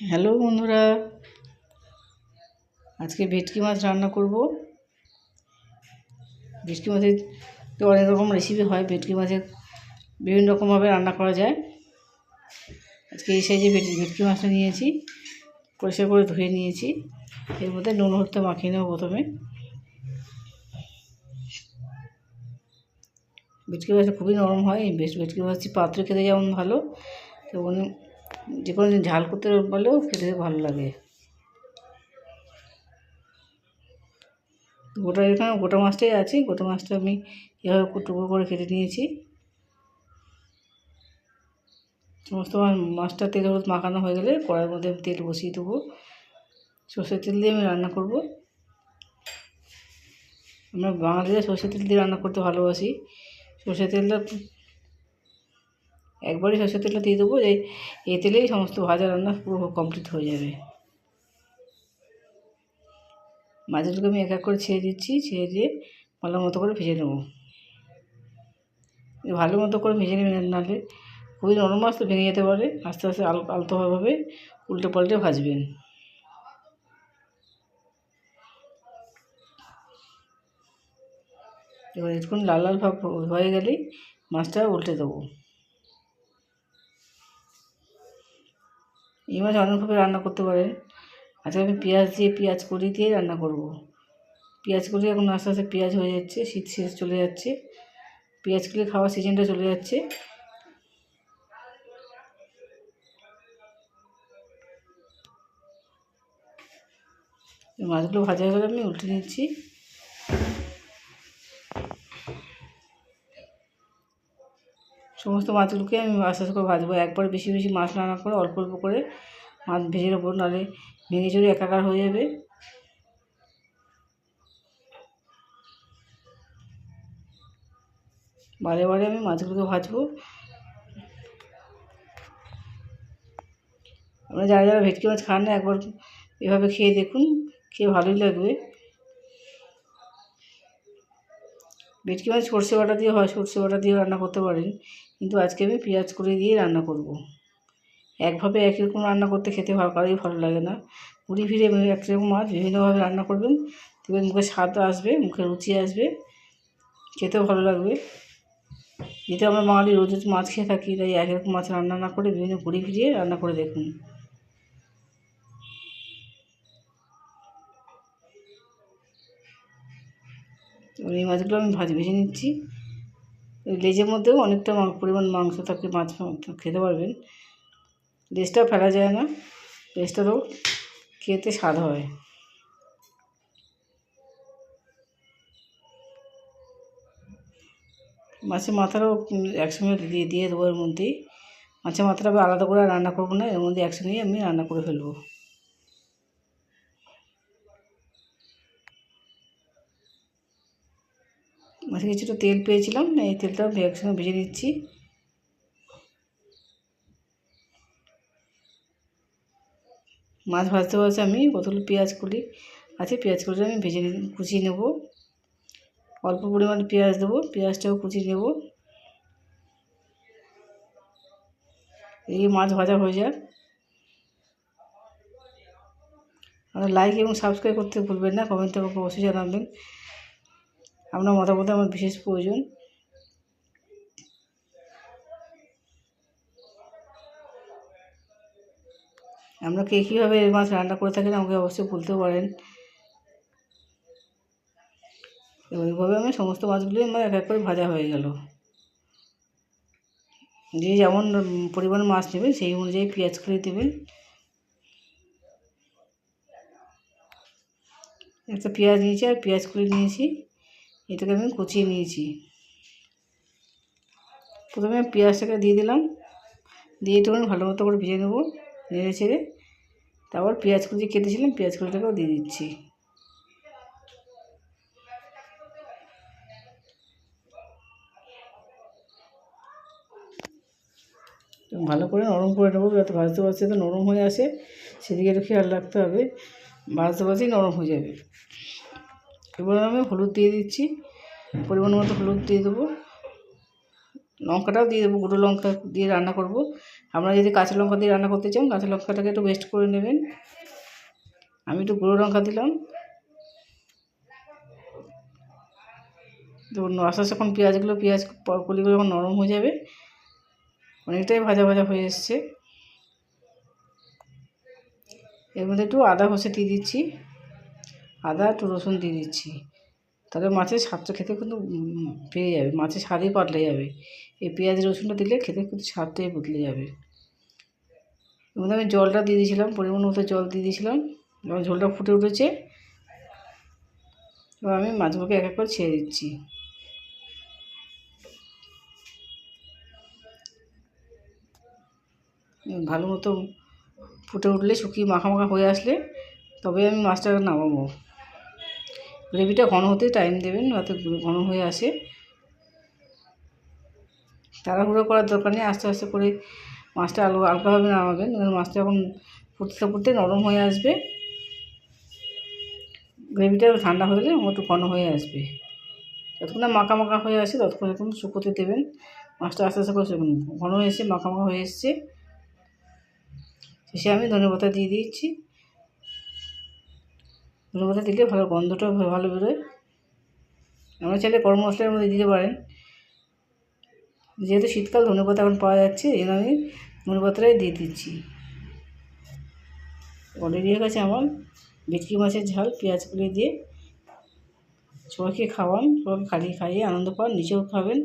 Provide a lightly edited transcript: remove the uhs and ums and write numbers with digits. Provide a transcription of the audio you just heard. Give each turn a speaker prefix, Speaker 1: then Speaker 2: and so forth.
Speaker 1: Hello বন্ধুরা, আজকে ভেটকি মাছ রান্না করব। ভেটকি মাছের তো অনেক রকম রেসিপি হয়। ভেটকি মাছের বিভিন্ন রকমভাবে রান্না করা যায়। আজকে এই সাইজে ভেটকি মাছটা নিয়েছি, পরিষ্কার করে ধুয়ে নিয়েছি। এর মধ্যে নুন হলুদ মাখিয়ে নেব। প্রথমে ভেটকি মাছটা খুবই নরম হয়। ভেটকি মাছ পাত্রে খেতে যেমন ভালো, তেমন যে কোনো ঝাল করতে বলেও খেতে ভালো লাগে। এখানে গোটা মাছটাই আছে। গোটা মাছটা আমি এভাবে টুকরো করে কেটে নিয়েছি। সমস্ত মাছটা তেল হলুদ মাখানো হয়ে গেলে কড়াইয়ের মধ্যে তেল বসিয়ে দেবো। সর্ষের তেল দিয়ে আমি রান্না করব। আমরা বাঙালিরা সর্ষের তেল দিয়ে রান্না করতে ভালোবাসি। সর্ষের তেলটা একবারই সর্ষের তেলটা দিয়ে দেবো, এই তেলেই সমস্ত ভাজা রান্না পুরো কমপ্লিট হয়ে যাবে। মাছগুলোকে আমি এক এক করে ছেড়ে দিচ্ছি। ছেড়ে দিয়ে ভালো মতো করে ভেজে নেব। ভালো মতো করে ভেজে নেবেন, নাহলে খুবই নরম মাছ তো ভেঙে যেতে পারে। আস্তে আস্তে আলতোভাবে উল্টে পাল্টে ভাজবেন। এবার একটু লাল লাল ভাব হয়ে গেলেই মাছটা উল্টে দেবো। এই মাছ অনেকভাবে রান্না করতে পারেন। আজকে আমি পেঁয়াজ কড়ি দিয়ে রান্না করব। পেঁয়াজ কড়ি এখন আস্তে আস্তে পেঁয়াজ হয়ে যাচ্ছে, শীত শেষ চলে যাচ্ছে, পেঁয়াজ কড়ি খাওয়ার সিজনটা চলে যাচ্ছে। মাছগুলো ভাজা হয়ে গেলে আমি উল্টে নিচ্ছি। সমস্ত মাছগুলোকে আমি আস্তে আস্তে করে ভাজবো। একবার বেশি বেশি মাছ রান্না করে অল্প অল্প করে মাছ ভেজে নেবো, নাহলে ভেঙে চুরে একাকার হয়ে যাবে। বারে বারে আমি মাছগুলোকে ভাজবো। আপনারা যারা যারা ভেটকি মাছ খান না, একবার এভাবে খেয়ে দেখুন, খেয়ে ভালোই লাগবে। ভেটকি মাছ সর্ষে বাটা দিয়ে হয়, সর্ষে বাটা দিয়ে রান্না করতে পারেন, কিন্তু আজকে আমি পেঁয়াজ করে দিয়ে রান্না করব। একভাবে একই রকম রান্না করতে খেতে কারোই ভালো লাগে না। ঘুরে ফিরে একরকম মাছ বিভিন্নভাবে রান্না করবেন, দেখবেন মুখে স্বাদ আসবে, মুখে রুচি আসবে, খেতেও ভালো লাগবে। যেহেতু আমরা বাঙালি রোজ রোজ মাছ খেয়ে থাকি, তাই একই রকম মাছ রান্না না করে বিভিন্ন ঘুরে ফিরিয়ে রান্না করে দেখুন। এই মাছগুলো আমি ভেজে নিচ্ছি। লেজের মধ্যেও অনেকটা পরিমাণ মাংস থাকে, মাছ খেতে পারবেন। লেজটা ফেলা যায় না, লেজটা তো খেতে স্বাদ হয়। মাছের মাথাটাও একসঙ্গে দিয়ে দেবো এর মধ্যেই। মাছের মাথাটা আলাদা করে রান্না করবো না, এর মধ্যে একসঙ্গেই আমি রান্না করে ফেলবো। মাছে কিছুটা তেল পেয়েছিলাম, এই তেলটা একসঙ্গে ভেজে নিচ্ছি। মাছ ভাজতে ভাজতে আমি কতগুলো পেঁয়াজ কলি আছে, পেঁয়াজ কলিটা আমি কুচিয়ে নেব। অল্প পরিমাণে পেঁয়াজ দেবো, পেঁয়াজটাও কুচিয়ে নেব। এই মাছ ভাজা হয়ে যাক। আপনারা লাইক এবং সাবস্ক্রাইব করতে ভুলবেন না, কমেন্টে আমাকে অবশ্যই জানাবেন। আপনার মতামত আমার বিশেষ প্রয়োজন। আমরা কে কীভাবে এই মাছ রান্না করে থাকেন আমাকে অবশ্যই বলতেও পারেন। ওইভাবে আমি সমস্ত মাছগুলোই আমার এক এক করে ভাজা হয়ে গেল। যে যেমন পরিমাণ মাছ নেবেন সেই অনুযায়ী পেঁয়াজ করে দেবেন। একটা পেঁয়াজ নিয়েছি আর পেঁয়াজ করে নিয়েছি, এটাকে আমি কুচিয়ে নিয়েছি। প্রথমে পেঁয়াজটাকে দিয়ে দিলাম, দিয়ে একটুখানি ভালো মতো করে ভেজে নেবো, নেড়ে ছেড়ে। তারপর পেঁয়াজ কুচি কেটেছিলাম, পেঁয়াজ কুচিটাকেও দিয়ে দিচ্ছি। ভালো করে নরম করে নেবো, যাতে ভাজতে ভাজতে তো নরম হয়ে আসে, সেদিকে একটু খেয়াল রাখতে হবে। ভাজতে ভাজতেই নরম হয়ে যাবে। এবার আমি হলুদ দিয়ে দিচ্ছি, পরিমাণ মতো হলুদ দিয়ে দেবো। লঙ্কাটাও দিয়ে দেবো, গুঁড়ো লঙ্কা দিয়ে রান্না করব, আপনারা যদি কাঁচা লঙ্কা দিয়ে রান্না করতে চান কাঁচা লঙ্কাটাকে একটু পেস্ট করে নেবেন। আমি একটু গুঁড়ো লঙ্কা দিলাম। দেখুন আস্তে আস্তে এখন পেঁয়াজ কলিগুলো যখন নরম হয়ে যাবে, অনেকটাই ভাজা ভাজা হয়ে এসছে, এর মধ্যে একটু আদা ঘষে দিয়ে দিচ্ছি, আদা একটু রসুন দিয়ে দিচ্ছি। তাহলে মাছের স্বাদটা খেতে কিন্তু পেয়ে যাবে, মাছের স্বাদই পাল্টে যাবে। এই পেঁয়াজ রসুনটা দিলে খেতে কিন্তু স্বাদটাই বদলে যাবে। এর মধ্যে আমি জলটা দিয়ে দিয়েছিলাম, পরিমাণ মতো জল দিয়ে দিয়েছিলাম। যখন ঝোলটা ফুটে উঠেছে এবার আমি মাছগুলোকে এক এক করে ছেড়ে দিচ্ছি। ভালো মতো ফুটে উঠলে শুকিয়ে মাখা মাখা হয়ে আসলে তবে আমি মাছটাকে নামাবো। গ্রেভিটা ঘন হতে টাইম দেবেন, যাতে ঘন হয়ে আসে। তাড়াহুড়ো করার দরকার নেই, আস্তে আস্তে করে মাছটা হালকাভাবে নামাবেন। মাছটা যখন ফুটতে ফুটতে নরম হয়ে আসবে, গ্রেভিটা ঠান্ডা হয়ে গেলে একটু ঘন হয়ে আসবে। যতক্ষণ না মাখা মাখা হয়ে আসে ততক্ষণ এরকম শুকোতে দেবেন। মাছটা আস্তে আস্তে করে ঘন হয়ে এসে মাখা মাখা হয়ে এসছে, শেষে আমি ধনেপাতা দিয়ে দিচ্ছি। ধনেপাতা দিলে ভালো গন্ধটা ভালো বেরোয়। আমরা চাইলে গরম মশলার মধ্যে দিতে পারেন, যেহেতু শীতকাল ধনেপাতা এখন পাওয়া যাচ্ছে এই জন্য আমি ধনেপাতাটাই দিয়ে দিচ্ছি। অলরেডি হয়ে গেছে আমার ভেটকি মাছের ঝাল পেঁয়াজ কুড়িয়ে দিয়ে। সবাইকে খাওয়ান, সবাইকে খাইয়ে আনন্দ পান, নিজেও খাবেন।